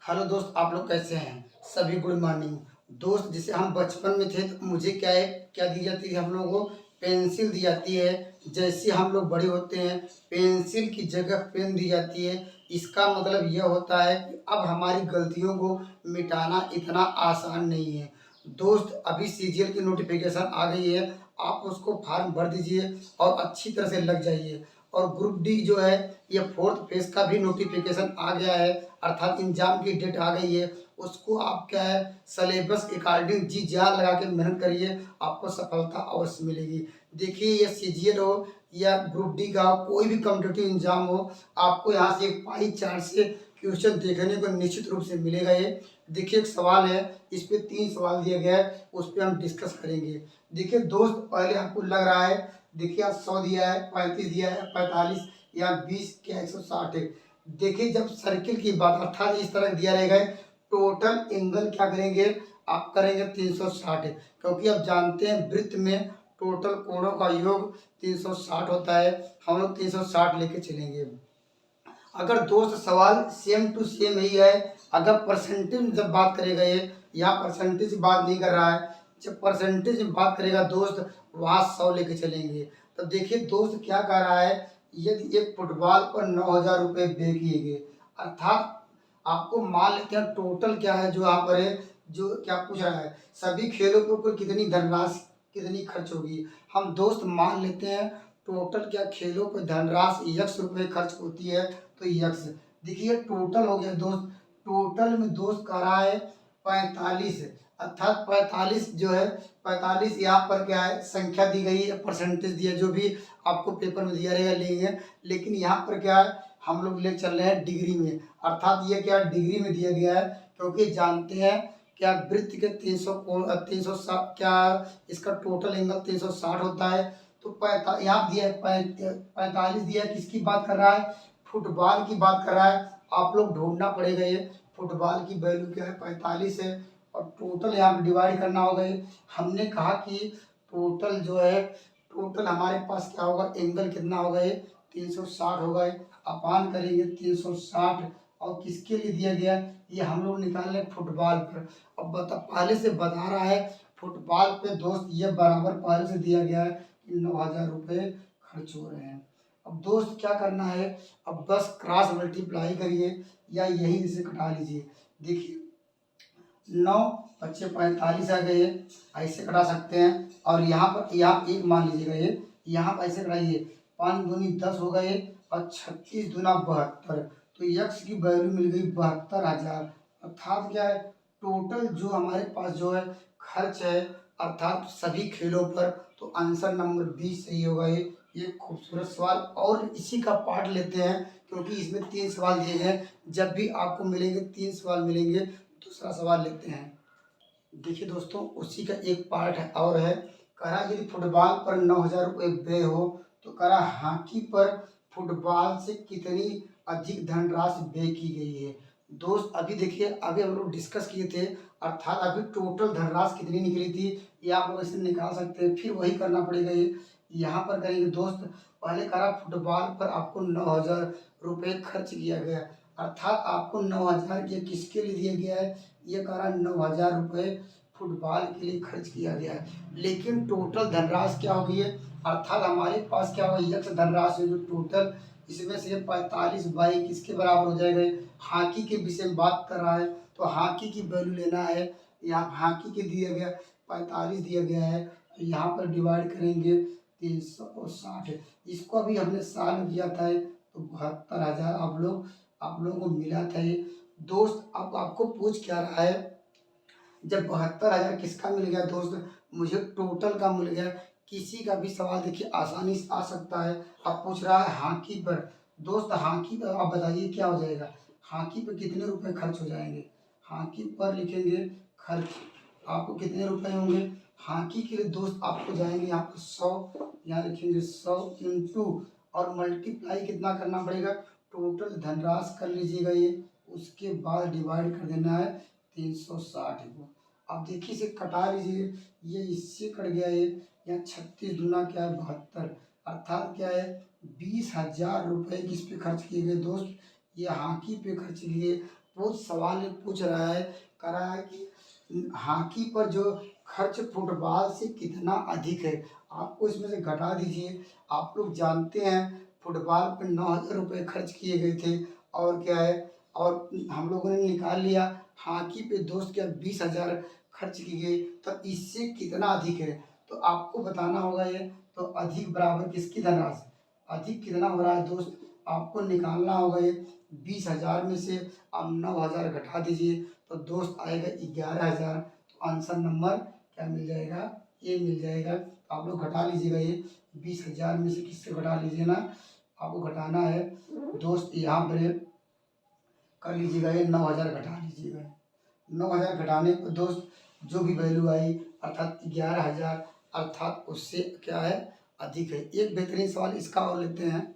Hello दोस्त, आप लोग कैसे हैं? सभी गुड मॉर्निंग। दोस्त, जैसे हम बचपन में थे तो मुझे क्या दी जाती थी हम लोगों को? पेंसिल दी जाती है। जैसे हम लोग बड़े होते हैं, पेंसिल की जगह पेन दी जाती है। इसका मतलब यह होता है कि अब हमारी गलतियों को मिटाना इतना आसान नहीं है। दोस्त, अभी सीजीएल की नोटिफिकेशन आ गई है। आप उसको फॉर्म भर दीजिए और अच्छी तरह से लग जाइए। और ग्रुप डी जो है, ये फोर्थ फेज का भी नोटिफिकेशन आ गया है, अर्थात एग्जाम की डेट आ गई है। उसको आप क्या है, सिलेबस के अकॉर्डिंग जी जान लगा के मेहनत करिए, आपको सफलता अवश्य मिलेगी। देखिए, ये सीजीएल हो या ग्रुप डी का हो, कोई भी कॉम्पिटिटिव एग्जाम हो, आपको यहाँ से एक पाई चार्ट से क्वेश्चन देखने को निश्चित रूप से मिलेगा। ये देखिए, एक सवाल है, इस पे 3 सवाल दिया गया है, उस पर हम डिस्कस करेंगे। देखिए दोस्त, पहले आपको लग रहा है, देखिए आज 100 दिया है, 35 दिया है, 45 या 20 क्या 160 है। देखिए, जब सर्किल की बात अर्थात इस तरह दिया रहेगा, टोटल एंगल क्या करेंगे, आप करेंगे 360, क्योंकि आप जानते हैं वृत्त में टोटल कोणों का योग 360 होता है। हम लोग 360 लेके चलेंगे। अगर दोस्त सवाल सेम टू सेम ही है, अगर परसेंटेज जब बात करेगा, ये यहाँ परसेंटेज बात नहीं कर रहा है, जब परसेंटेज में बात करेगा दोस्त, वहाँ 100 लेके चलेंगे। तो देखिए दोस्त, क्या कह रहा है, यदि एक फुटबॉल पर 9,000 रुपये व्यय किए गए, अर्थात आपको मान लेते हैं टोटल क्या है जो यहाँ पर है, जो क्या पूछ रहा है, सभी खेलों पर कुल कितनी धनराशि कितनी खर्च होगी। हम दोस्त मान लेते हैं टोटल क्या खेलों पर धनराशि यक्स रुपये खर्च होती है, तो यक्स। देखिए टोटल हो गया दोस्त, टोटल में दोस्त कह रहा है 45, अर्थात 45 जो है, 45 यहाँ पर क्या है, संख्या दी गई है, परसेंटेज दिया, जो भी आपको पेपर में दिया रहेगा लेंगे। लेकिन यहाँ पर क्या है, हम लोग ले चल रहे हैं डिग्री में, अर्थात ये क्या डिग्री में दिया गया है, क्योंकि जानते हैं क्या वृत्त के 360 क्या, इसका टोटल एंगल 360 होता है। तो यहाँ दिया है 45 दिया है, किसकी बात कर रहा है, फुटबॉल की बात कर रहा है। आप लोग ढूंढना पड़ेगा, ये फुटबॉल की वैल्यू क्या है, 45 है, और टोटल यहाँ पे डिवाइड करना होगा। ये हमने कहा कि टोटल जो है, टोटल हमारे पास क्या होगा, एंगल कितना होगा, ये 360 होगा। अपान करेंगे 360, और किसके लिए दिया गया, ये हम लोग निकाल रहे फुटबॉल पर। अब बता, पहले से बता रहा है फुटबॉल पे दोस्त, ये बराबर पहले से दिया गया है कि 9,000 रुपये खर्च हो रहे हैं। अब दोस्त क्या करना है, अब बस क्रॉस मल्टीप्लाई करिए या यही से कटा लीजिए। देखिए 9 बच्चे 45 आ गए, ऐसे कटा सकते हैं। और यहाँ पर यहाँ एक मान लीजिएगा, ये यहाँ पर ऐसे कटाइए, 5 दूनी 10 हो गए, और 36 दूना 72, तो यक्स की वैल्यू मिल गई 72,000। अर्थात क्या है, टोटल जो हमारे पास जो है खर्च है, अर्थात सभी खेलों पर, तो आंसर नंबर 20 सही होगा। ये खूबसूरत सवाल, और इसी का पार्ट लेते हैं, क्योंकि इसमें 3 सवाल दिए गए हैं। जब भी आपको मिलेंगे 3 सवाल मिलेंगे, दूसरा सवाल लेते हैं। देखिए दोस्तों, उसी का एक पार्ट है और है, कह रहा यदि फुटबॉल पर 9,000 रुपये व्यय हो, तो कह रहा हॉकी पर फुटबॉल से कितनी अधिक धनराशि व्यय की गई है। दोस्त अभी देखिए, अभी हम लोग डिस्कस किए थे, अर्थात अभी टोटल धनराशि कितनी निकली थी, ये आप लोग ऐसे निकाल सकते हैं, फिर वही करना पड़ेगा। ये यहाँ पर करेंगे दोस्त, पहले कह रहा फुटबॉल पर आपको 9,000 रुपये खर्च किया गया, अर्थात आपको 9,000 ये किसके लिए दिया गया है, ये कह रहा 9,000 रुपये फुटबॉल के लिए खर्च किया गया है। लेकिन टोटल धनराशि क्या होगी है, अर्थात हमारे पास क्या होगा, यक्ष धनराशि जो टोटल, इसमें से 45 बाई किसके बराबर हो जाएगा। हॉकी के विषय में बात कर रहा है, तो हॉकी की वैल्यू लेना है। यहाँ हॉकी के दिया गया 45 दिया गया है, यहाँ पर डिवाइड करेंगे 360, इसको अभी हमने साल में किया था, तो 72,000 आप लोगों को मिला था। ये दोस्त अब आपको पूछ क्या रहा है, जब 72,000 किसका मिल गया दोस्त, मुझे टोटल का मिल गया। किसी का भी सवाल देखिए आसानी से आ सकता है। अब पूछ रहा है हॉकी पर, दोस्त हॉकी पर आप बताइए क्या हो जाएगा, हॉकी पर कितने रुपए खर्च हो जाएंगे। हॉकी पर लिखेंगे खर्च, आपको कितने रुपए होंगे हॉकी के लिए दोस्त, आपको जाएंगे यहाँ पर 100, यहाँ लिखेंगे 100 इंटू, और मल्टीप्लाई कितना करना पड़ेगा, टोटल धनराशि कर लीजिएगा ये, उसके बाद डिवाइड कर देना है 360 को। अब देखिए इसे कटा लीजिए, ये इससे कट गया, ये यहाँ 36 दूना क्या है 72, अर्थात क्या है 20,000 रुपये किस पे खर्च किए गए दोस्त, ये हॉकी पे खर्च किए। सवाल ये पूछ रहा है, कह रहा है कि हॉकी पर जो खर्च फुटबॉल से कितना अधिक है, आपको इसमें से घटा दीजिए। आप लोग जानते हैं फुटबॉल पर 9,000 रुपये खर्च किए गए थे, और क्या है, और हम लोगों ने निकाल लिया हॉकी पे दोस्त क्या 20,000 खर्च की गई, तो इससे कितना अधिक है, तो आपको बताना होगा ये। तो अधिक बराबर किसकी धनराशि, अधिक कितना हो रहा है दोस्त, आपको निकालना होगा ये। 20,000 में से आप 9,000 घटा दीजिए, तो दोस्त आएगा 11,000। तो आंसर नंबर क्या मिल जाएगा, ये मिल जाएगा। तो आप लोग घटा लीजिएगा ये 20,000 में से किससे घटा लीजिए ना, आपको घटाना है दोस्त, यहाँ पर कर लीजिएगा ये 9,000 घटा लीजिएगा। 9,000 घटाने पर दोस्त जो भी वैल्यू आई अर्थात 11,000, अर्थात उससे क्या है, अधिक है। एक बेहतरीन सवाल इसका और लेते हैं।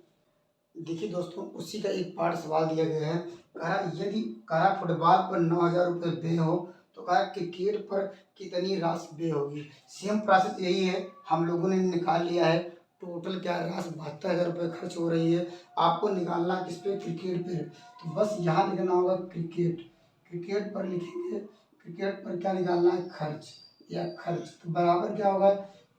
देखिए दोस्तों, उसी का एक पार्ट सवाल दिया गया है। कहा यदि कहा फुटबॉल पर 9,000 रुपये व्यय हो, तो कहा क्रिकेट पर कितनी राशि व्यय होगी। सेम प्रोसेस यही है, हम लोगों ने निकाल लिया है। टोटल क्या राशि 72,000 रुपये खर्च हो रही है। आपको निकालना किस पे, क्रिकेट पे। तो बस यहाँ लिखना होगा क्रिकेट, क्रिकेट पर लिखेंगे, क्रिकेट पर क्या निकालना है, खर्च या खर्च। तो बराबर क्या होगा,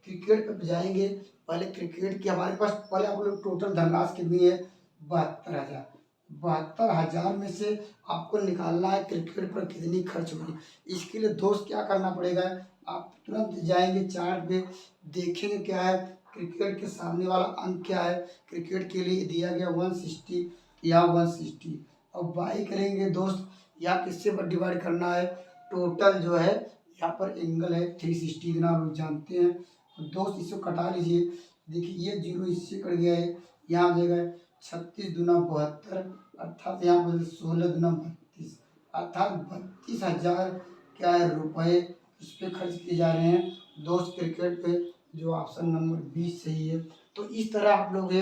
क्रिकेट पर जाएंगे, पहले क्रिकेट की हमारे पास पहले आप लोग टोटल धनराशि कितनी है, 72,000। 72,000 में से आपको निकालना है क्रिकेट पर कितनी खर्च हुई। इसके लिए दोस्त क्या करना पड़ेगा, आप तुरंत जाएंगे चार्ट पे, देखेंगे क्या है, क्रिकेट के सामने वाला अंक क्या है। क्रिकेट के लिए दिया गया 160 या 160, और बाई करेंगे दोस्त, या किससे पर डिवाइड करना है, टोटल जो है यहाँ पर एंगल है 360 इतना आप लोग जानते हैं। तो दोस्त इसको कटा लीजिए, देखिए ये जीरो इससे कट गया है, यहाँ आ जाएगा 36 दूना 72, अर्थात यहाँ पर 16 दूना 32, अर्थात 32,000 क्या है रुपये इस पे खर्च किए जा रहे हैं दोस्त क्रिकेट पे, जो ऑप्शन नंबर 20 सही है। तो इस तरह आप लोग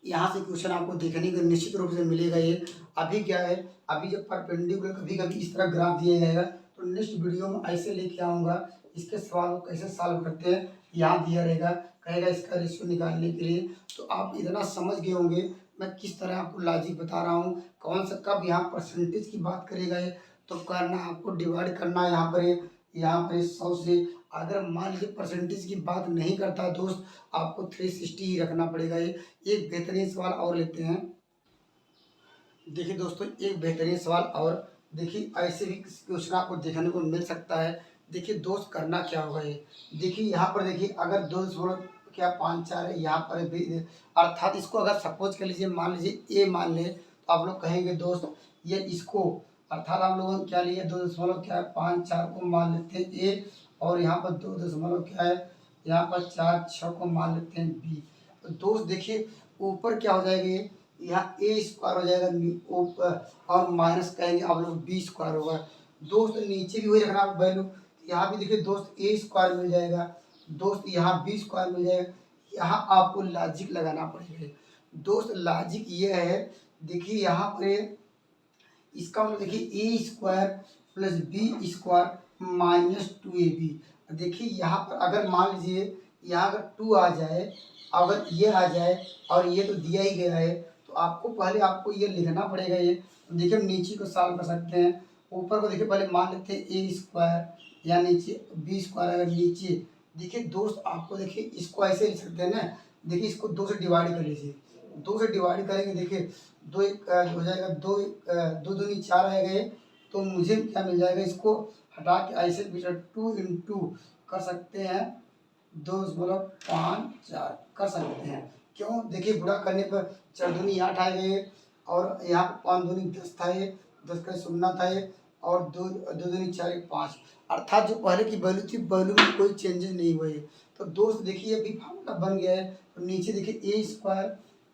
यहाँ से क्वेश्चन आपको देखने को निश्चित रूप से मिलेगा ये। अभी क्या है, अभी जब परपेंडिकुलर कभी कभी इस तरह ग्राफ दिया जाएगा, तो नेक्स्ट वीडियो में ऐसे लेके आऊँगा, इसके सवाल को कैसे सॉल्व करते हैं यहाँ दिया रहेगा, कहेगा इसका रेशियो निकालने के लिए। तो आप इतना समझ गए होंगे मैं किस तरह आपको लॉजिक बता रहा हूँ, कौन सा कब यहाँ परसेंटेज की बात करेगा ये, तो करना आपको डिवाइड करना है यहाँ पर 100 से। अगर मान लीजिए परसेंटेज की बात नहीं करता दोस्त, आपको 360 ही रखना पड़ेगा ये। एक बेहतरीन सवाल और लेते हैं। देखिए दोस्तों, एक बेहतरीन सवाल और, देखिए ऐसे भी क्वेश्चन आपको देखने को मिल सकता है। देखिए दोस्त करना क्या होगा ये, देखिए यहाँ पर देखिए अगर 2.5 है, यहाँ पर भी, अर्थात इसको अगर सपोज कर लीजिए, मान लीजिए ए मान ले, तो आप लोग कहेंगे दोस्त ये इसको, अर्थात हम लोगों ने क्या लिया 2.5 को मान लेते हैं ए, और यहाँ पर 2 क्या है, यहाँ पर 4 को मान लेते हैं बी। तो दोस्त देखिए ऊपर क्या हो जाएगा ये, यहाँ ए स्क्वायर हो जाएगा ऊपर, और माइनस कहेंगे आप लोग बी स्क्वायर होगा। दोस्त नीचे भी वही रखना वैल्यू, यहाँ भी देखिए दोस्त ए स्क्वायर मिल जाएगा दोस्त, यहाँ बी स्क्वायर मिल जाएगा। यहाँ आपको लॉजिक लगाना पड़ेगा दोस्त। लॉजिक ये है, देखिए यहाँ पर इसका मतलब देखिए A square plus B square minus 2ab। देखिए यहाँ पर अगर मान लीजिए यहाँ अगर 2 आ जाए, अगर ये आ जाए, और ये तो दिया ही गया है, तो आपको पहले आपको ये लिखना पड़ेगा ये। देखिए नीचे को सॉल्व कर सकते हैं, ऊपर को देखिए पहले मान लेते हैं ए स्क्वायर, या नीचे बी स्क्वायर, अगर नीचे देखिए दोस्त आपको देखिए इसको ऐसे लिख सकते हैं ना, देखिए इसको 2 से डिवाइड कर लीजिए, 2 से डिवाइड करेंगे, देखिए 2 हो जाएगा, 2 दूनी 4 आएगा ये, तो मुझे क्या मिल जाएगा, इसको हटा के ऐसे बेटा 2 इंटू कर सकते हैं 2.54 कर सकते हैं। क्यों, देखिए गुणा करने पर 4 दूनी 8 आएगा, और यहाँ पर 5 दूनी 10 था ये, 10 का 0 था ये, और 2 दूनी 4 5, अर्थात जो पहले की वैल्यू थी वैल्यू में कोई चेंजेस नहीं हुए। तो दोस्त देखिए अभी फार्मूला बन गया है। तो नीचे देखिए A square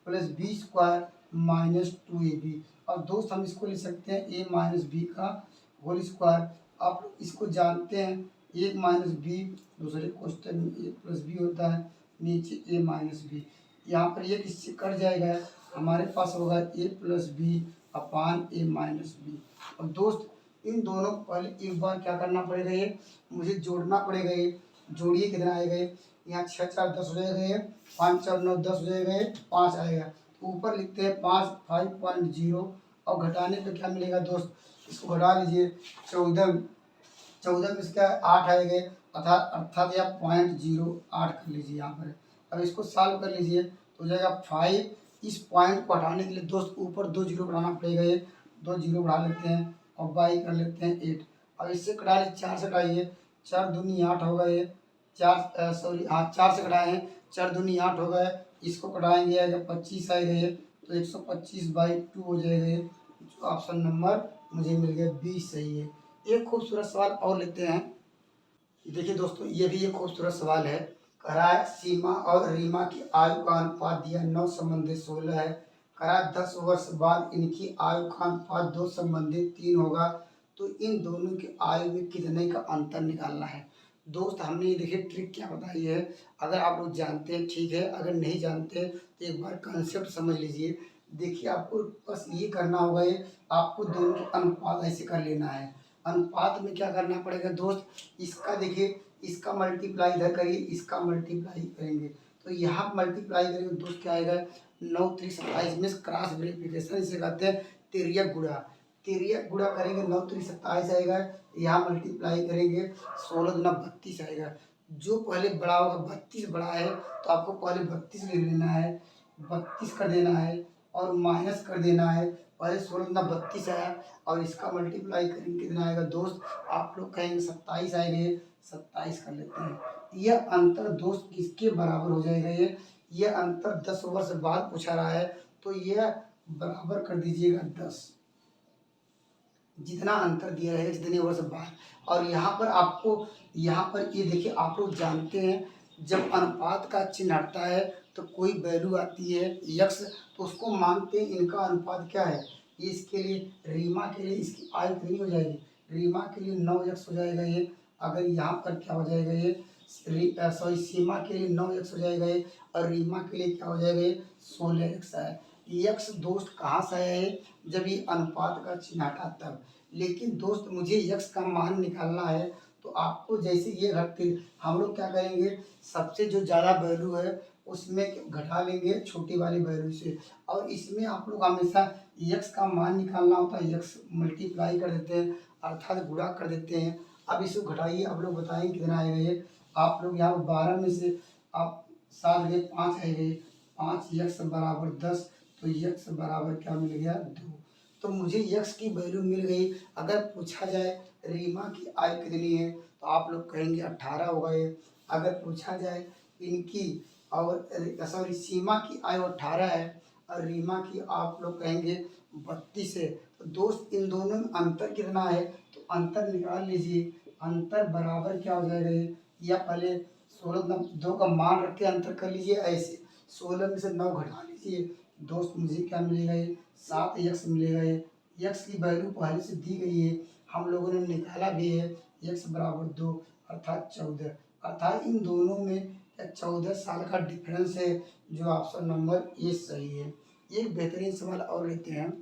plus B square minus 2ab, और दोस्त हम इसको लिख सकते हैं ए माइनस बी का होल स्क्वायर। आप इसको जानते हैं, ए माइनस बी दूसरे क्वेश्चन में ए प्लस बी होता है, नीचे ए माइनस बी, यहाँ पर ये किससे कट जाएगा, हमारे पास होगा ए प्लस बी अपान ए माइनस बी। और दोस्त इन दोनों को पहले एक बार क्या करना पड़ेगा, ये मुझे जोड़ना पड़ेगा। ये जोड़िए कितना आएगा, ये यहाँ 6 4 10 हो जाएगा, ये 5 4 9 10 हो जाएगा, ये 5 आएगा। ऊपर लिखते हैं 5 5.0, और घटाने पे क्या मिलेगा दोस्त, इसको घटा लीजिए। 14 14 में इसका 8 आएंगे, अर्थात अर्थात या 0.08 कर लीजिए यहाँ पर। अब इसको सॉल्व कर लीजिए तो हो जाएगा 5। इस पॉइंट को हटाने के लिए दोस्त ऊपर 2 जीरो बढ़ाना पड़ेगा, ये 2 जीरो बढ़ा लेते हैं और बाई कर लेते हैं 8। अब इससे कटा लीजिए, 4 से कटाइए, 4 दूनी 8 होगा ये, 4 सॉरी हाँ 4 से कटाए हैं, 4 दूनी 8 हो गए। इसको कटाएंगे अगर 25 आएगा ये तो 125/2 हो जाएगा ये। जो ऑप्शन नंबर मुझे मिल गया 20 सही है। एक खूबसूरत सवाल और लेते हैं। देखिए दोस्तों, ये भी एक खूबसूरत सवाल है। कह रहा है सीमा और रीमा की आयु का अनुपात दिया 9 संबंधित 16 है। कह रहा है 10 वर्ष बाद इनकी आयु का अनुपात 2 संबंधित 3 होगा, तो इन दोनों की आयु में कितने का अंतर निकालना है। दोस्त हमने ये देखिए ट्रिक क्या बताई है, अगर आप लोग जानते हैं ठीक है, अगर नहीं जानते तो एक बार कंसेप्ट समझ लीजिए। देखिए आपको बस ये करना होगा, ये आपको दोनों के अनुपात ऐसे कर लेना है। अनुपात में क्या करना पड़ेगा दोस्त, इसका देखिए इसका मल्टीप्लाई इधर करिए, इसका मल्टीप्लाई करेंगे तो यहाँ मल्टीप्लाई करेंगे दोस्त क्या आएगा, 9 3 27 में क्रॉस वेरिफिकेशन इसे कहते हैं, तिर्यक गुणा। तिर्यक गुणा करेंगे 9 3 27 आएगा, यहाँ मल्टीप्लाई करेंगे 16 दूना 32 आएगा। जो पहले बड़ा होगा 32 बड़ा है तो आपको पहले 32 ले लेना है, 32 कर देना है और माइनस कर देना है। पहले 16 दूना 32 आया और इसका मल्टीप्लाई करेंगे कितना आएगा दोस्त, आप लोग कहेंगे 27 आएंगे, 27 कर लेते हैं। यह अंतर दोस्त किसके बराबर हो जाएगा, ये अंतर 10 वर्ष बाद पूछा रहा है तो यह बराबर कर दीजिएगा 10, जितना अंतर दिया रहेगा जितने वर्ष बाद। और यहाँ पर आपको, यहाँ पर ये देखिए आप लोग जानते हैं जब अनुपात का चिन्ह हटता है तो कोई वैल्यू आती है यक्स, तो उसको मानते हैं इनका अनुपात क्या है। ये इसके लिए रीमा के लिए इसकी आयु कितनी हो जाएगी, रीमा के लिए 9 यक्स हो जाएगा ये। अगर यहाँ पर क्या हो जाएगा ये, सॉरी सीमा के लिए 9 यक्स हो जाएगा ये, और रीमा के लिए क्या हो जाएगा ये 16 यक्स है। यक्स दोस्त कहाँ से आया है, जब ये अनुपात का चिन्ह हटा तब। लेकिन दोस्त मुझे यक्स का मान निकालना है तो आपको जैसे ये घटते हम लोग क्या करेंगे, सबसे जो ज़्यादा वैल्यू है उसमें घटा लेंगे छोटी वाली वैल्यू से, और इसमें आप लोग हमेशा यक्स का मान निकालना होता है, यक्स मल्टीप्लाई कर देते हैं अर्थात गुणा कर देते हैं। अब इसको घटाइए, आप लोग बताएंगे कितना आएगा ये। आप लोग यहाँ 12 में से आप 7 गए 5 आएंगे, 5 यक्स बराबर 10, तो यक्स बराबर क्या मिल गया 2। तो मुझे यक्स की वैल्यू मिल गई। अगर पूछा जाए रीमा की आयु कितनी है तो आप लोग कहेंगे 18 होगा ये। अगर पूछा जाए इनकी और सॉरी सीमा की आयु 18 है और रीमा की आप लोग कहेंगे 32 है, तो दोस्त इन दोनों में अंतर कितना है, तो अंतर निकाल लीजिए। अंतर बराबर क्या हो जाएगा ये, या पहले 16 2 का मान रख के अंतर कर लीजिए ऐसे, 16 में से 9 घटा लीजिए दोस्त, मुझे क्या मिलेगा ये 7 यक्स मिलेगा ये। यक्स की वैल्यू पहले से दी गई है, हम लोगों ने निकाला भी है, यक्स बराबर 2 अर्थात 14। अर्थात इन दोनों में 14 साल का डिफरेंस है, जो ऑप्शन नंबर ए सही है। एक बेहतरीन सवाल और लेते हैं।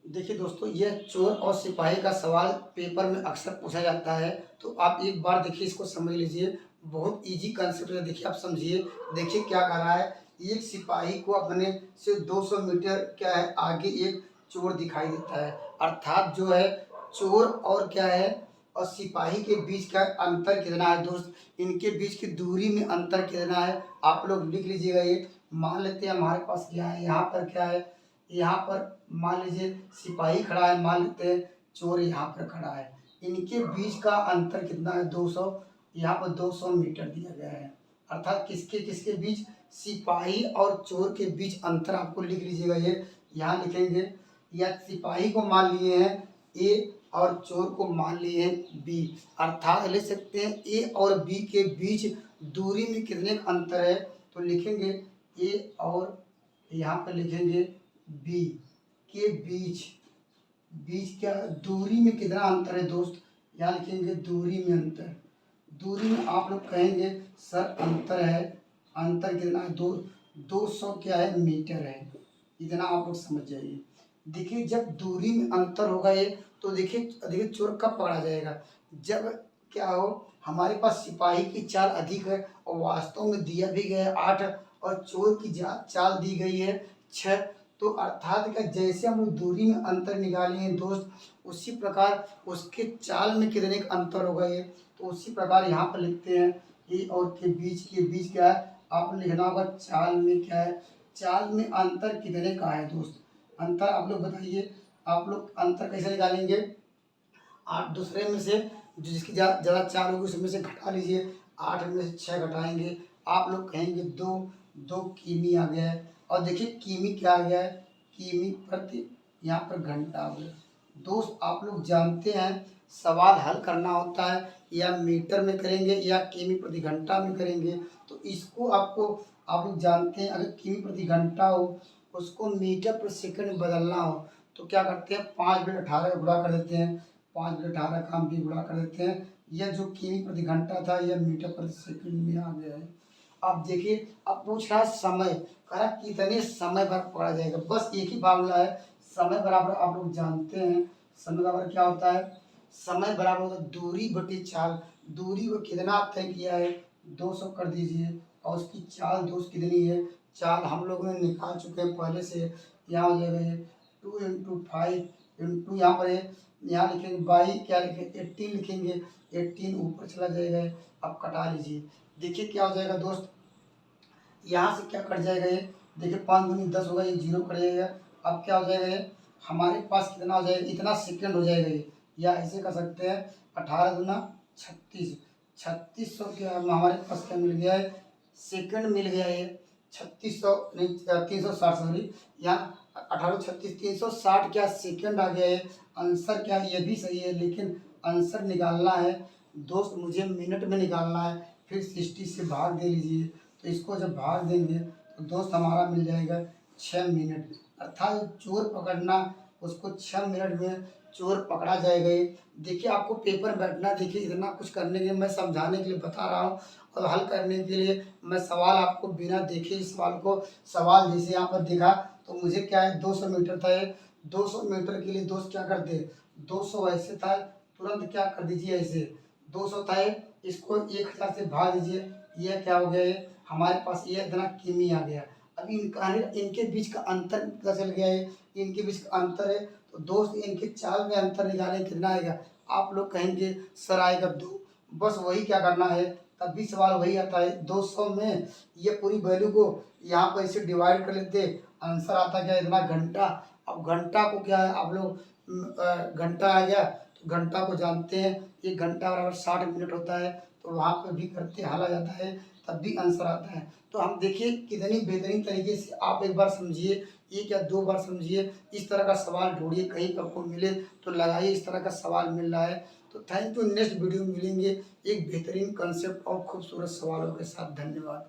देखिए दोस्तों, यह चोर और सिपाही का सवाल पेपर में अक्सर पूछा जाता है, तो आप एक बार देखिए इसको समझ लीजिए। बहुत इजी कंसेप्ट है, देखिए आप समझिए। देखिए क्या कर रहा है, एक सिपाही को अपने से 200 मीटर क्या है आगे एक चोर दिखाई देता है, अर्थात जो है चोर और क्या है और सिपाही के बीच का अंतर कितना है दोस्त, इनके बीच की दूरी में अंतर कितना है आप लोग लिख लीजिएगा ये। मान लेते हैं हमारे पास क्या है, यहाँ पर क्या है, यहाँ पर मान लीजिए सिपाही खड़ा है, मान लेते हैं चोर यहाँ पर खड़ा है, इनके बीच का अंतर कितना है 200, यहाँ पर 200 मीटर दिया गया है। अर्थात किसके किसके बीच, सिपाही और चोर के बीच अंतर आपको लिख लीजिएगा ये। यहाँ लिखेंगे, या सिपाही को मान लिए हैं ए और चोर को मान लिए हैं बी, अर्थात ले सकते हैं ए और बी के बीच दूरी में कितने का अंतर है, तो लिखेंगे ए और यहाँ पर लिखेंगे बी के बीच, बीच क्या दूरी में कितना अंतर है दोस्त, यहाँ लिखेंगे दूरी में अंतर। दूरी में आप लोग कहेंगे सर अंतर है, अंतर कितना है 200 क्या है मीटर है, इतना आप लोग समझ जाइए। देखिए जब दूरी में अंतर होगा ये, तो देखिए देखिए चोर कब पकड़ा जाएगा, जब क्या हो, हमारे पास सिपाही की चाल अधिक है और वास्तव में दिया भी गया है 8 और चोर की चाल दी गई है 6। तो अर्थात क्या, जैसे हम लोग दूरी में अंतर निकालेंगे दोस्त, उसी प्रकार उसके चाल में कितने का अंतर होगा ये, तो उसी प्रकार यहाँ पर लिखते हैं ए और के बीच क्या है, आपको लिखना होगा चाल में क्या है, चाल में अंतर कितने का है दोस्त। अंतर आप लोग बताइए, आप लोग अंतर कैसे निकालेंगे। 8 दूसरे में से जो जिसकी ज़्यादा चाल होगी उसमें से घटा लीजिए, 8 में से 6 घटाएंगे, आप लोग कहेंगे 2, 2 किमी आ गया है। और देखिए किमी क्या आ गया है, किमी प्रति, यहाँ पर घंटा आ गया। दोस्त आप लोग जानते हैं सवाल हल करना होता है या मीटर में करेंगे या किमी प्रति घंटा में करेंगे, तो इसको आपको, आप लोग जानते हैं अगर किमी प्रति घंटा हो उसको मीटर प्रति सेकंड में बदलना हो तो क्या करते हैं, 5/18 गुणा कर देते हैं, 5/18 का हम भी गुणा कर देते हैं। यह जो किमी प्रति घंटा था यह मीटर प्रति सेकंड में आ गया है। अब देखिए, अब पूछ रहा है समय, कह रहा है कितने समय पर पढ़ा जाएगा, बस एक ही फार्मूला है, समय बराबर आप लोग जानते हैं, समय बराबर क्या होता है, समय बराबर होता है दूरी बटी चाल। दूरी को कितना तय किया है, 200 कर दीजिए, और उसकी चाल दोस्त कितनी है, चाल हम लोगों ने निकाल चुके हैं पहले से। यहाँ हो जाएगा ये 2 × 5 इंटू यहाँ पर है, यहाँ लिखेंगे बाई, क्या लिखेंगे 18 लिखेंगे, 18 ऊपर चला जाएगा। अब कटा लीजिए, देखिए क्या हो जाएगा दोस्त, यहाँ से क्या कट जाएगा ये, देखिए 5 दूनी 10 होगा, ये 0 कट जाएगा। अब क्या हो जाएगा ये, हमारे पास कितना हो जाएगा, इतना सेकंड हो जाएगा ये, या ऐसे कर सकते हैं 18 दूना 36, 3600 क्या हमारे पास क्या मिल गया है, सेकंड मिल गया है। 3600 नहीं 360, सॉरी, यहाँ 18 36 360 क्या सेकंड आ गया है। आंसर क्या है, ये भी सही है, लेकिन आंसर निकालना है दोस्त, मुझे मिनट में निकालना है, फिर 60 से भाग दे लीजिए, तो इसको जब भाग देंगे तो दोस्त हमारा मिल जाएगा 6 मिनट। अर्थात चोर पकड़ना, उसको 6 मिनट में चोर पकड़ा जाएगा। ये देखिए आपको पेपर में बैठना, देखिए इतना कुछ करने के लिए मैं समझाने के लिए बता रहा हूँ, और हल करने के लिए मैं सवाल आपको बिना देखे इस सवाल को, सवाल जैसे यहाँ पर देखा तो मुझे क्या है 200 मीटर था ये, 200 मीटर के लिए दोस्त क्या करते, 200 ऐसे था, तुरंत क्या कर दीजिए ऐसे, 200 था ये, इसको 1000 से भाग दीजिए, यह क्या हो गया ये, हमारे पास ये इतना किमी आ गया। अब इनके बीच का अंतर पता चल गया है, इनके बीच का अंतर है, तो दोस्त इनके चाल में अंतर निकालें कितना आएगा, आप लोग कहेंगे सर आएगा 2, बस वही क्या करना है, तब भी सवाल वही आता है 200 में ये पूरी वैल्यू को यहाँ पर इसे डिवाइड कर लेते, आंसर आता क्या इतना घंटा। अब घंटा को क्या है, आप लोग घंटा आ गया, तो घंटा को जानते हैं, 1 घंटा बराबर 60 मिनट होता है, तो वहाँ पर भी करते हल आ जाता है, तब भी आंसर आता है। तो हम देखिए कितनी बेहतरीन तरीके से आप एक बार समझिए, एक या 2 बार समझिए, इस तरह का सवाल ढूंढिए, कहीं पर आपको मिले तो लगाइए, इस तरह का सवाल मिल रहा है। तो थैंक यू, नेक्स्ट वीडियो में मिलेंगे एक बेहतरीन कंसेप्ट और खूबसूरत सवालों के साथ। धन्यवाद।